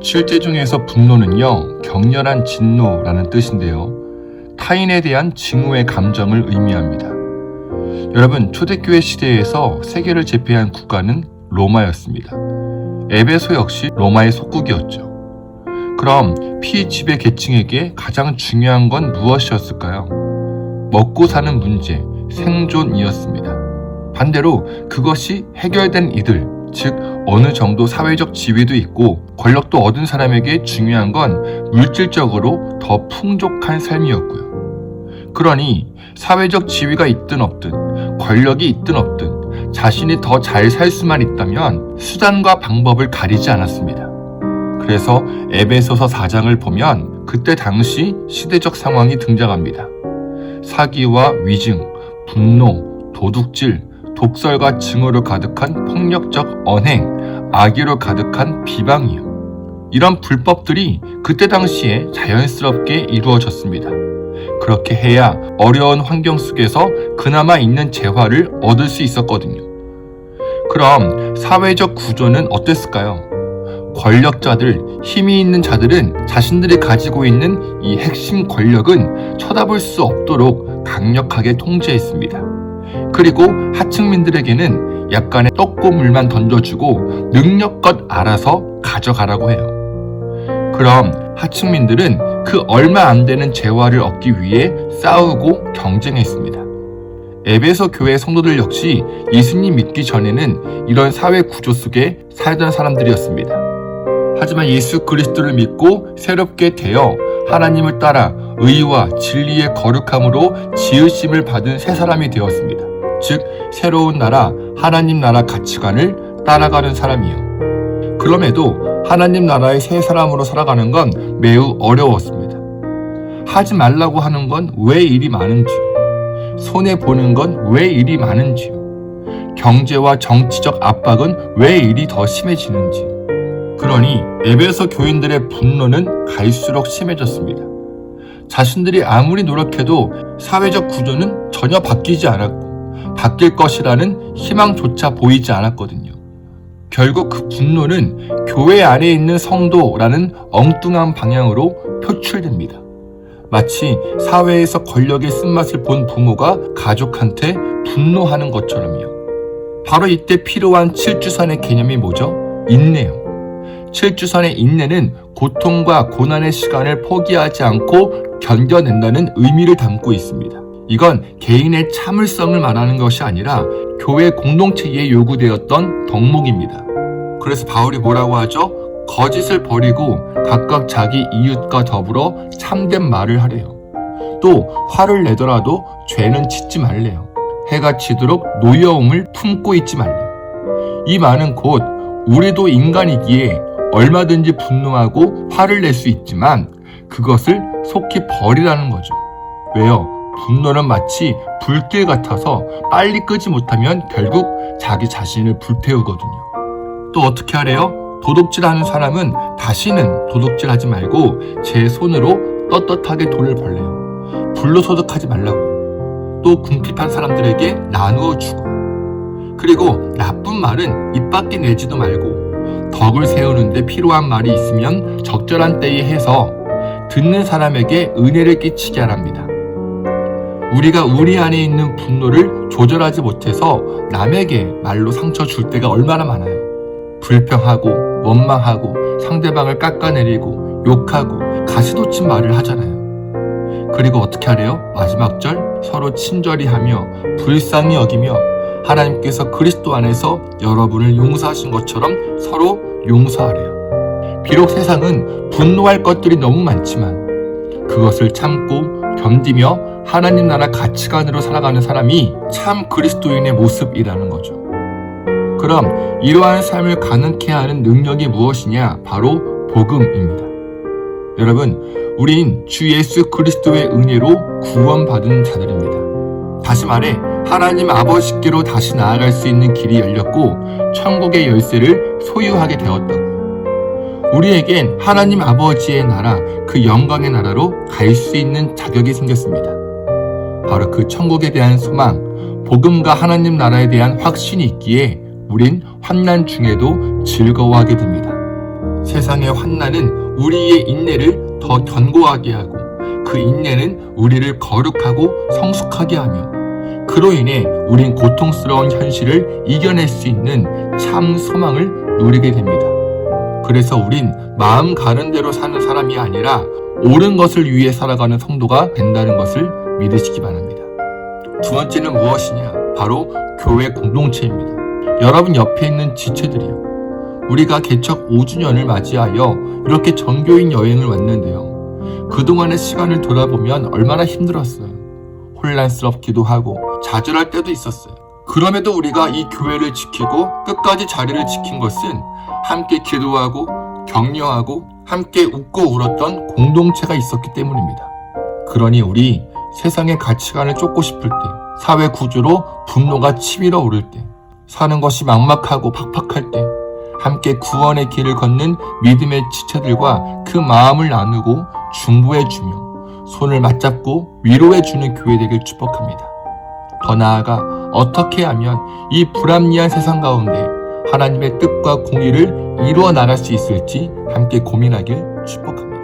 실제 중에서 분노는요, 격렬한 진노라는 뜻인데요. 타인에 대한 증오의 감정을 의미합니다. 여러분, 초대교회 시대에서 세계를 제패한 국가는 로마였습니다. 에베소 역시 로마의 속국이었죠. 그럼 피지배 계층에게 가장 중요한 건 무엇이었을까요? 먹고 사는 문제, 생존이었습니다. 반대로 그것이 해결된 이들, 즉 어느 정도 사회적 지위도 있고 권력도 얻은 사람에게 중요한 건 물질적으로 더 풍족한 삶이었고요. 그러니 사회적 지위가 있든 없든 권력이 있든 없든 자신이 더 잘 살 수만 있다면 수단과 방법을 가리지 않았습니다. 그래서 에베소서 4장을 보면 그때 당시 시대적 상황이 등장합니다. 사기와 위증, 분노, 도둑질, 독설과 증오로 가득한 폭력적 언행, 악의로 가득한 비방이요. 이런 불법들이 그때 당시에 자연스럽게 이루어졌습니다. 그렇게 해야 어려운 환경 속에서 그나마 있는 재화를 얻을 수 있었거든요. 그럼 사회적 구조는 어땠을까요? 권력자들, 힘이 있는 자들은 자신들이 가지고 있는 이 핵심 권력은 쳐다볼 수 없도록 강력하게 통제했습니다. 그리고 하층민들에게는 약간의 떡고물만 던져주고 능력껏 알아서 가져가라고 해요. 그럼 하층민들은 그 얼마 안 되는 재화를 얻기 위해 싸우고 경쟁했습니다. 에베소 교회 성도들 역시 예수님 믿기 전에는 이런 사회 구조 속에 살던 사람들이었습니다. 하지만 예수 그리스도를 믿고 새롭게 되어 하나님을 따라 의와 진리의 거룩함으로 지으심을 받은 새 사람이 되었습니다. 즉 새로운 나라, 하나님 나라 가치관을 따라가는 사람이요. 그럼에도 하나님 나라의 새 사람으로 살아가는 건 매우 어려웠습니다. 하지 말라고 하는 건 왜 일이 많은지요. 손해보는 건 왜 일이 많은지요. 경제와 정치적 압박은 왜 일이 더 심해지는지요. 그러니 에베소 교인들의 분노는 갈수록 심해졌습니다. 자신들이 아무리 노력해도 사회적 구조는 전혀 바뀌지 않았고 바뀔 것이라는 희망조차 보이지 않았거든요. 결국 그 분노는 교회 안에 있는 성도라는 엉뚱한 방향으로 표출됩니다. 마치 사회에서 권력의 쓴맛을 본 부모가 가족한테 분노하는 것처럼요. 바로 이때 필요한 7주선의 개념이 뭐죠? 인내요. 7주선의 인내는 고통과 고난의 시간을 포기하지 않고 견뎌낸다는 의미를 담고 있습니다. 이건 개인의 참을성을 말하는 것이 아니라 교회 공동체에 요구되었던 덕목입니다. 그래서 바울이 뭐라고 하죠? 거짓을 버리고 각각 자기 이웃과 더불어 참된 말을 하래요. 또 화를 내더라도 죄는 짓지 말래요. 해가 지도록 노여움을 품고 있지 말래요. 이 말은 곧 우리도 인간이기에 얼마든지 분노하고 화를 낼 수 있지만 그것을 속히 버리라는 거죠. 왜요? 분노는 마치 불길 같아서 빨리 끄지 못하면 결국 자기 자신을 불태우거든요. 또 어떻게 하래요? 도둑질하는 사람은 다시는 도둑질하지 말고 제 손으로 떳떳하게 돈을 벌래요. 불로소득하지 말라고. 또 궁핍한 사람들에게 나누어 주고. 그리고 나쁜 말은 입 밖에 내지도 말고 덕을 세우는데 필요한 말이 있으면 적절한 때에 해서 듣는 사람에게 은혜를 끼치게 하랍니다. 우리가 우리 안에 있는 분노를 조절하지 못해서 남에게 말로 상처 줄 때가 얼마나 많아요. 불평하고 원망하고 상대방을 깎아내리고 욕하고 가시돋친 말을 하잖아요. 그리고 어떻게 하래요? 마지막 절 서로 친절히 하며 불쌍히 여기며 하나님께서 그리스도 안에서 여러분을 용서하신 것처럼 서로 용서하래요. 비록 세상은 분노할 것들이 너무 많지만 그것을 참고 견디며 하나님 나라 가치관으로 살아가는 사람이 참 그리스도인의 모습이라는 거죠. 그럼 이러한 삶을 가능케 하는 능력이 무엇이냐? 바로 복음입니다. 여러분, 우린 주 예수 그리스도의 은혜로 구원받은 자들입니다. 다시 말해 하나님 아버지께로 다시 나아갈 수 있는 길이 열렸고 천국의 열쇠를 소유하게 되었다고요. 우리에겐 하나님 아버지의 나라, 그 영광의 나라로 갈 수 있는 자격이 생겼습니다. 바로 그 천국에 대한 소망, 복음과 하나님 나라에 대한 확신이 있기에 우린 환난 중에도 즐거워하게 됩니다. 세상의 환난은 우리의 인내를 더 견고하게 하고 그 인내는 우리를 거룩하고 성숙하게 하며 그로 인해 우린 고통스러운 현실을 이겨낼 수 있는 참 소망을 누리게 됩니다. 그래서 우린 마음 가는 대로 사는 사람이 아니라 옳은 것을 위해 살아가는 성도가 된다는 것을 믿으시기 바랍니다. 두 번째는 무엇이냐? 바로 교회 공동체입니다. 여러분 옆에 있는 지체들이요. 우리가 개척 5주년을 맞이하여 이렇게 전교인 여행을 왔는데요. 그동안의 시간을 돌아보면 얼마나 힘들었어요. 혼란스럽기도 하고 좌절할 때도 있었어요. 그럼에도 우리가 이 교회를 지키고 끝까지 자리를 지킨 것은 함께 기도하고 격려하고 함께 웃고 울었던 공동체가 있었기 때문입니다. 그러니 우리 세상의 가치관을 쫓고 싶을 때, 사회 구조로 분노가 치밀어 오를 때, 사는 것이 막막하고 팍팍할 때 함께 구원의 길을 걷는 믿음의 지체들과 그 마음을 나누고 중보해주며 손을 맞잡고 위로해주는 교회 되길 축복합니다. 더 나아가 어떻게 하면 이 불합리한 세상 가운데 하나님의 뜻과 공의를 이루어 나갈 수 있을지 함께 고민하길 축복합니다.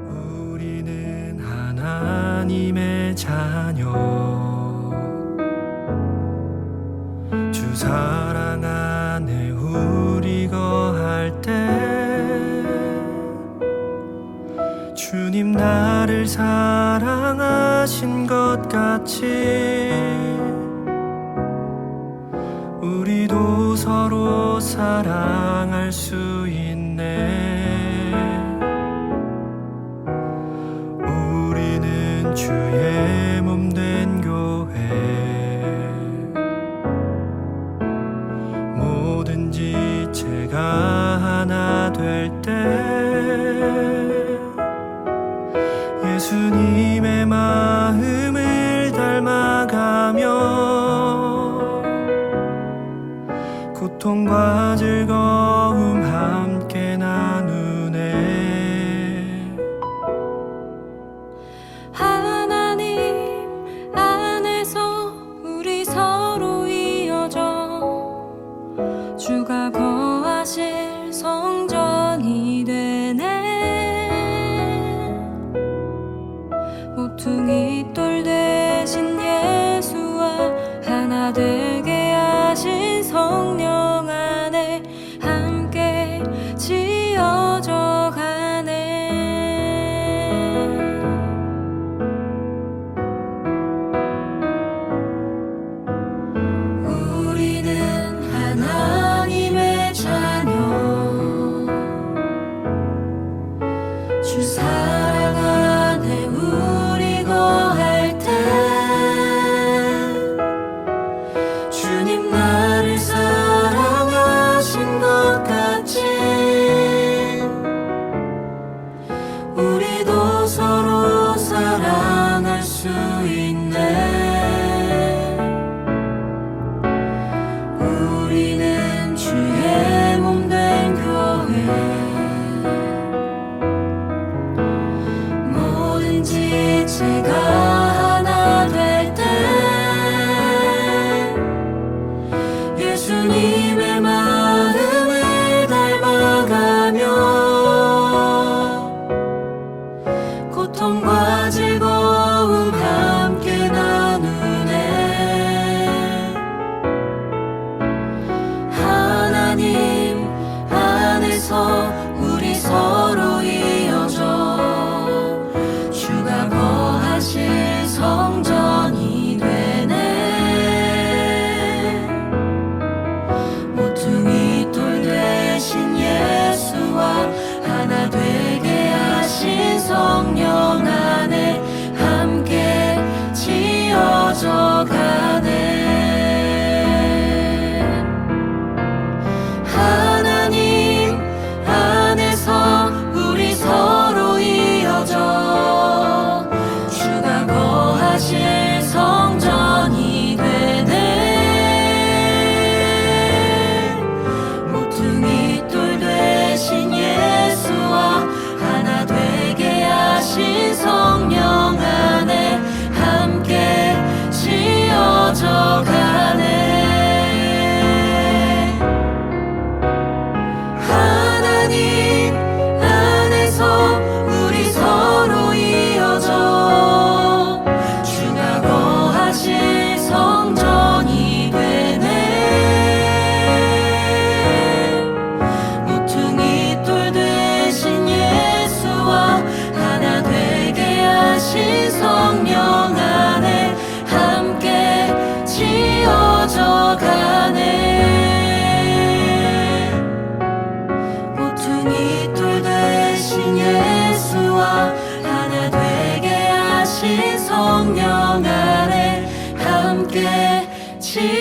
우리는 하나님의 자녀, 주 사랑 안에 우리 거할 때 주님 나를 사랑하신 것 같이 우리도 서로 사랑할 수 있네. 우리는 주의 몸 된 교회, 모든 지체가 하나 될 때 예수님의 마음을 닮아가며 고통과 즐거움 함께 나누네. 하나님 안에서 우리 서로 이어져 주가 거하실 성전이 되네. 모퉁이 돌 대신 예수와 하나 되게 하신 성령 안에 시